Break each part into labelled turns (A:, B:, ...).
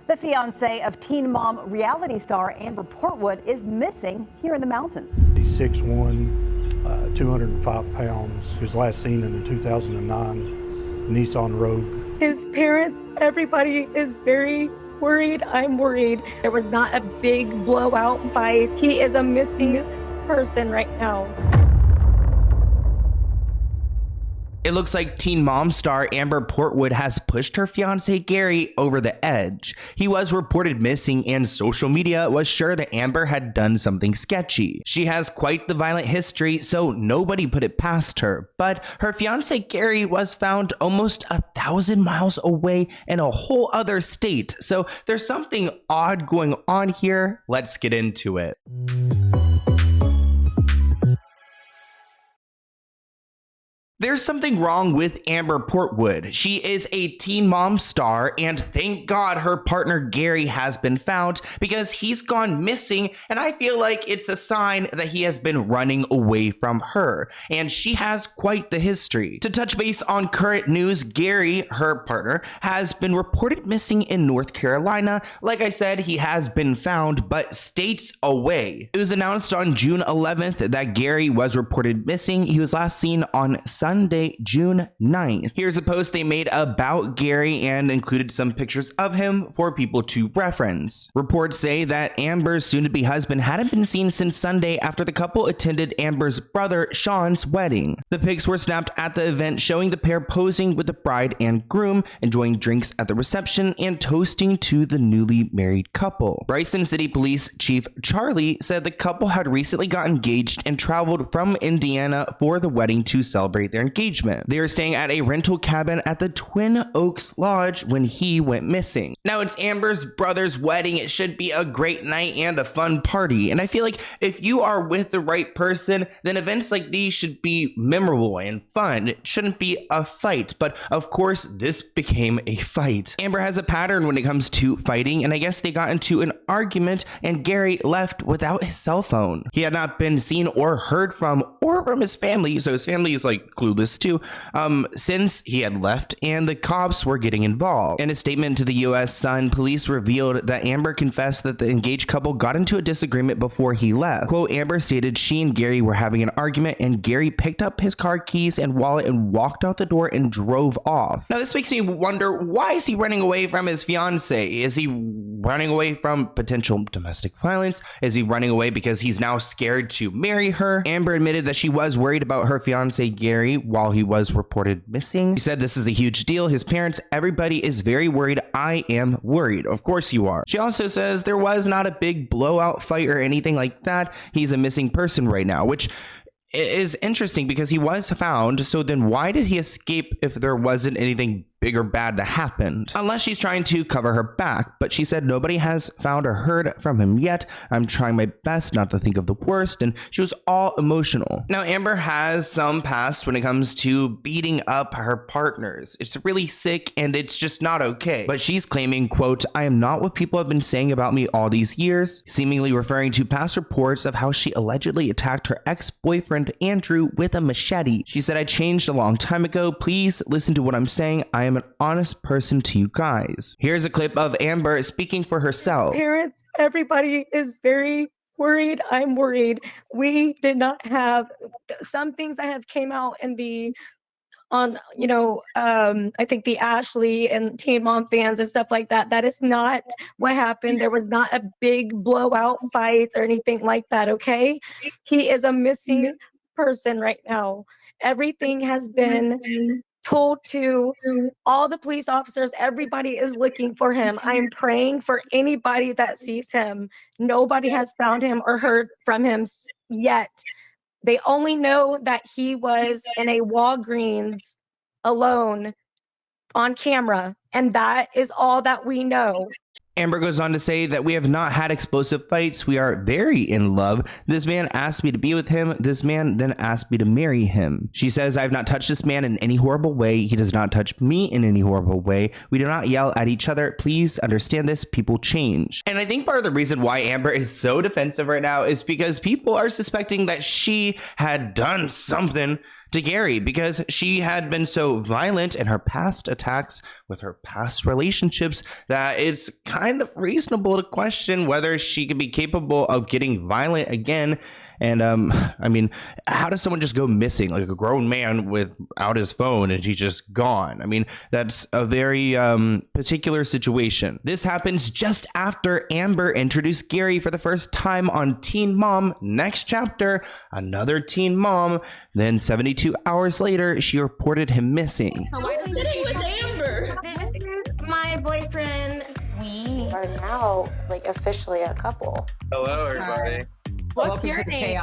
A: The fiancé of teen mom reality star Amber Portwood is missing here in the mountains.
B: He's 6'1", 205 pounds. He was last seen in a 2009 Nissan Rogue.
C: His parents, everybody is very worried. I'm worried. There was not a big blowout fight. He is a missing person right now.
D: It looks like teen mom star Amber Portwood has pushed her fiancé Gary over the edge. He was reported missing and social media was sure that Amber had done something sketchy. She has quite the violent history, so nobody put it past her. But her fiancé Gary was found almost 1,000 miles away in a whole other state. So there's something odd going on here. Let's get into it. There's something wrong with Amber Portwood. She is a teen mom star, and thank God her partner Gary has been found because he's gone missing, and I feel like it's a sign that he has been running away from her, and she has quite the history. To touch base on current news, Gary, her partner, has been reported missing in North Carolina. Like I said, he has been found, but states away. It was announced on June 11th that Gary was reported missing. He was last seen on Sunday, June 9th. Here's a post they made about Gary and included some pictures of him for people to reference. Reports say that Amber's soon-to-be husband hadn't been seen since Sunday after the couple attended Amber's brother Sean's wedding. The pics were snapped at the event showing the pair posing with the bride and groom, enjoying drinks at the reception and toasting to the newly married couple. Bryson City Police Chief Charlie said the couple had recently got engaged and traveled from Indiana for the wedding to celebrate their engagement. They were staying at a rental cabin at the Twin Oaks Lodge when he went missing. Now it's Amber's brother's wedding. It should be a great night and a fun party. And I feel like if you are with the right person, then events like these should be memorable and fun. It shouldn't be a fight. But of course, this became a fight. Amber has a pattern when it comes to fighting, and I guess they got into an argument and Gary left without his cell phone. He had not been seen or heard from or from his family, so his family is like clueless too, since he had left, and the cops were getting involved. In a statement to the U.S. Sun, police revealed that Amber confessed that the engaged couple got into a disagreement before he left. Quote, Amber stated she and Gary were having an argument and Gary picked up his car keys and wallet and walked out the door and drove off. Now this makes me wonder, why is he running away from his fiancée? Is he running away from potential domestic violence? Is he running away because he's now scared to marry her? Amber admitted that she was worried about her fiancé Gary while he was reported missing. She said, this is a huge deal. His parents, everybody is very worried. I am worried. Of course you are. She also says there was not a big blowout fight or anything like that. He's a missing person right now, which is interesting because he was found. So then why did he escape if there wasn't anything big or bad that happened? Unless she's trying to cover her back, but she said nobody has found or heard from him yet. I'm trying my best not to think of the worst, and she was all emotional. Now Amber has some past when it comes to beating up her partners. It's really sick and it's just not okay. But she's claiming, quote, I am not what people have been saying about me all these years, seemingly referring to past reports of how she allegedly attacked her ex-boyfriend Andrew with a machete. She said, I changed a long time ago. Please listen to what I'm saying. I am an honest person to you guys. Here's a clip of Amber speaking for herself.
C: Parents, everybody is very worried. I'm worried. We did not have some things that have came out in the I think the Ashley and Teen Mom fans and stuff like that. That is not what happened. There was not a big blowout fight or anything like that. Okay. He is a missing person right now. Everything has been told to all the police officers. Everybody is looking for him. I am praying for anybody that sees him. Nobody has found him or heard from him yet. They only know that he was in a Walgreens alone on camera, and that is all that we know.
D: Amber goes on to say that we have not had explosive fights. We are very in love. This man asked me to be with him. This man then asked me to marry him. She says, I have not touched this man in any horrible way. He does not touch me in any horrible way. We do not yell at each other. Please understand this. People change. And I think part of the reason why Amber is so defensive right now is because people are suspecting that she had done something to Gary because she had been so violent in her past attacks with her past relationships that it's kind of reasonable to question whether she could be capable of getting violent again. And I mean, how does someone just go missing, like a grown man without his phone and he's just gone? I mean, that's a very particular situation. This happens just after Amber introduced Gary for the first time on Teen Mom. Next chapter, another teen mom. Then 72 hours later, she reported him missing.
E: I'm sitting with Amber.
F: This is my boyfriend. We are now like officially a couple.
G: Hello, everybody.
E: What's your name?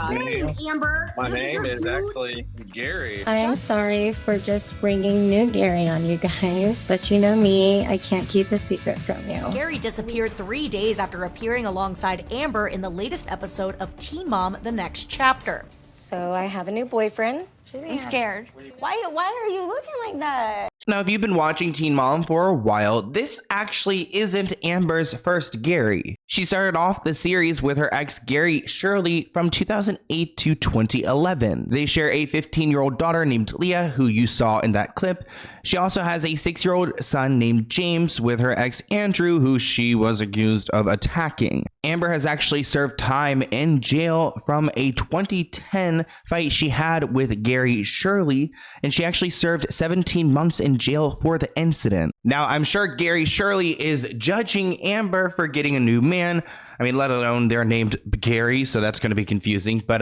F: Amber.
G: My name is actually Gary.
F: I'm sorry for just bringing new Gary on you guys, but you know me, I can't keep a secret from you.
H: Gary disappeared 3 days after appearing alongside Amber in the latest episode of Teen Mom: The Next Chapter.
F: So I have a new boyfriend.
E: I'm scared.
F: Why are you looking like that?
D: Now, if you've been watching Teen Mom for a while, this actually isn't Amber's first Gary. She started off the series with her ex Gary Shirley from 2008 to 2011. They share a 15-year-old daughter named Leah, who you saw in that clip. She also has a 6-year-old son named James with her ex Andrew, who she was accused of attacking. Amber has actually served time in jail from a 2010 fight she had with Gary Shirley, and she actually served 17 months in jail for the incident. Now, I'm sure Gary Shirley is judging Amber for getting a new man. I mean, let alone they're named Gary, so that's going to be confusing. But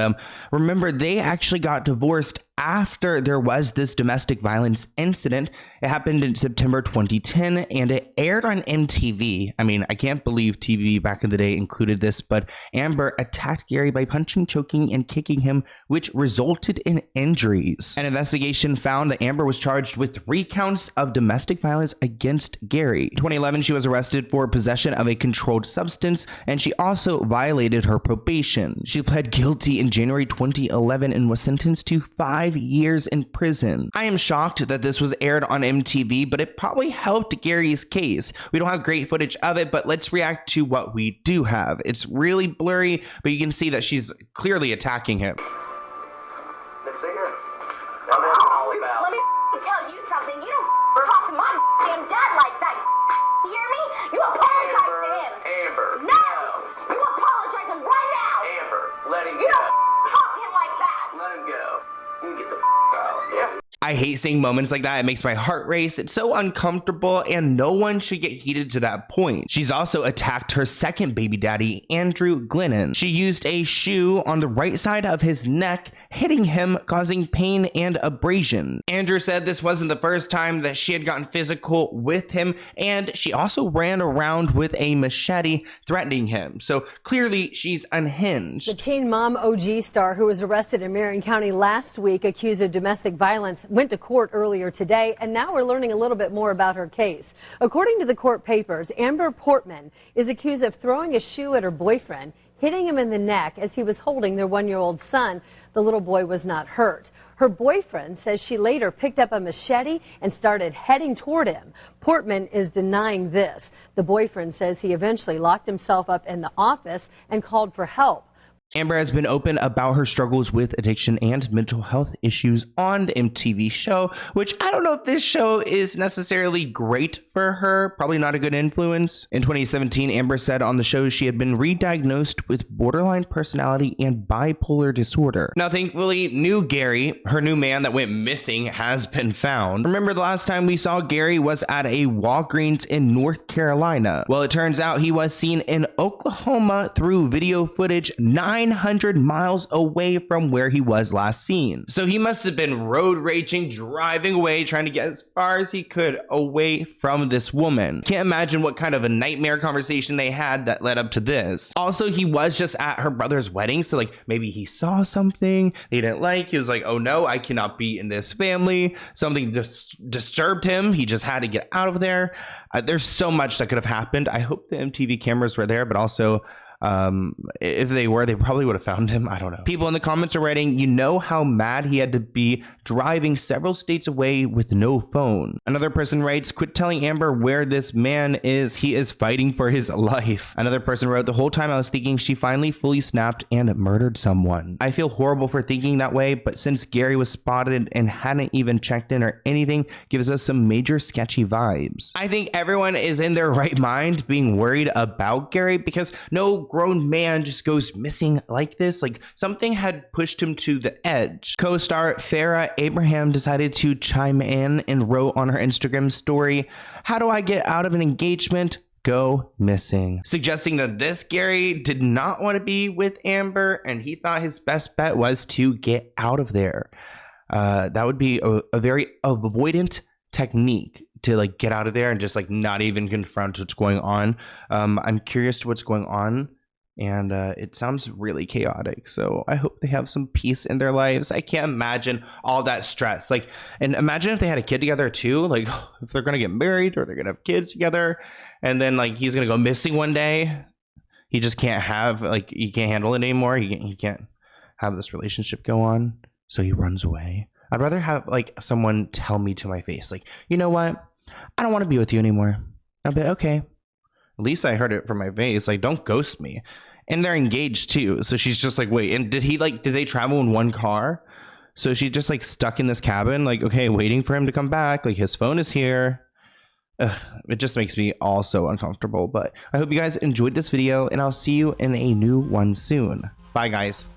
D: remember, they actually got divorced after there was this domestic violence incident. It happened in September 2010, and it aired on MTV. I mean, I can't believe TV back in the day included this, but Amber attacked Gary by punching, choking, and kicking him, which resulted in injuries. An investigation found that Amber was charged with 3 counts of domestic violence against Gary. In 2011, she was arrested for possession of a controlled substance, and she also violated her probation. She pled guilty in January 2011 and was sentenced to 5 years in prison. I am shocked that this was aired on MTV, but it probably helped Gary's case. We don't have great footage of it, but let's react to what we do have. It's really blurry, but you can see that she's clearly attacking him.
I: Let's see her. Now that's all about.
J: Let me tell you something. You don't talk to my damn dad like that. You hear me? You apologize to him.
I: Amber.
J: No! You apologize him right now.
I: Amber, let him
J: You
I: go.
J: don't talk to him like that.
I: Let him go. You can get the out. Yeah.
D: I hate seeing moments like that. It makes my heart race. It's so uncomfortable, and no one should get heated to that point. She's also attacked her second baby daddy, Andrew Glennon. She used a shoe on the right side of his neck, hitting him, causing pain and abrasion. Andrew said this wasn't the first time that she had gotten physical with him, and she also ran around with a machete, threatening him. So clearly she's unhinged.
K: The Teen Mom OG star who was arrested in Marion County last week accused of domestic violence went to court earlier today, and now we're learning a little bit more about her case. According to the court papers, Amber Portman is accused of throwing a shoe at her boyfriend, hitting him in the neck as he was holding their 1-year-old son. The little boy was not hurt. Her boyfriend says she later picked up a machete and started heading toward him. Portman is denying this. The boyfriend says he eventually locked himself up in the office and called for help.
D: Amber has been open about her struggles with addiction and mental health issues on the MTV show, which I don't know if this show is necessarily great for her. Probably not a good influence. In 2017, Amber said on the show she had been re-diagnosed with borderline personality and bipolar disorder. Now, thankfully, new Gary, her new man that went missing, has been found. Remember the last time we saw Gary was at a Walgreens in North Carolina. Well, it turns out he was seen in Oklahoma through video footage 900 miles away from where he was last seen. So he must have been road raging, driving away, trying to get as far as he could away from this woman. Can't imagine what kind of a nightmare conversation they had that led up to this. Also, he was just at her brother's wedding, so like maybe he saw something they didn't like. He was like, oh no, I cannot be in this family. Something disturbed him. He just had to get out of there. There's so much that could have happened. I hope the MTV cameras were there, but also If they were, they probably would have found him. I don't know. People in the comments are writing, you know how mad he had to be driving several states away with no phone. Another person writes, quit telling Amber where this man is. He is fighting for his life. Another person wrote, the whole time I was thinking she finally fully snapped and murdered someone. I feel horrible for thinking that way, but since Gary was spotted and hadn't even checked in or anything, gives us some major sketchy vibes. I think everyone is in their right mind being worried about Gary because no grown man just goes missing like this. Like something had pushed him to the edge. Co-star Farrah Abraham decided to chime in and wrote on her Instagram story, how do I get out of an engagement? Go missing. Suggesting that this Gary did not want to be with Amber and he thought his best bet was to get out of there. That would be a very avoidant technique to like get out of there and just like not even confront what's going on. I'm curious to what's going on, and it sounds really chaotic, so I hope they have some peace in their lives. I can't imagine all that stress, like, and imagine if they had a kid together too, like if they're gonna get married or they're gonna have kids together and then like he's gonna go missing one day. He just can't have, like, he can't handle it anymore. He can't have this relationship go on, so he runs away. I'd rather have like someone tell me to my face, like, you know what, I don't want to be with you anymore. I'll be okay. At least I heard it from my face. Like, don't ghost me. And they're engaged too. So she's just like, wait, and did they travel in one car? So she's just like stuck in this cabin, like, okay, waiting for him to come back. Like his phone is here. It just makes me all so uncomfortable. But I hope you guys enjoyed this video and I'll see you in a new one soon. Bye guys.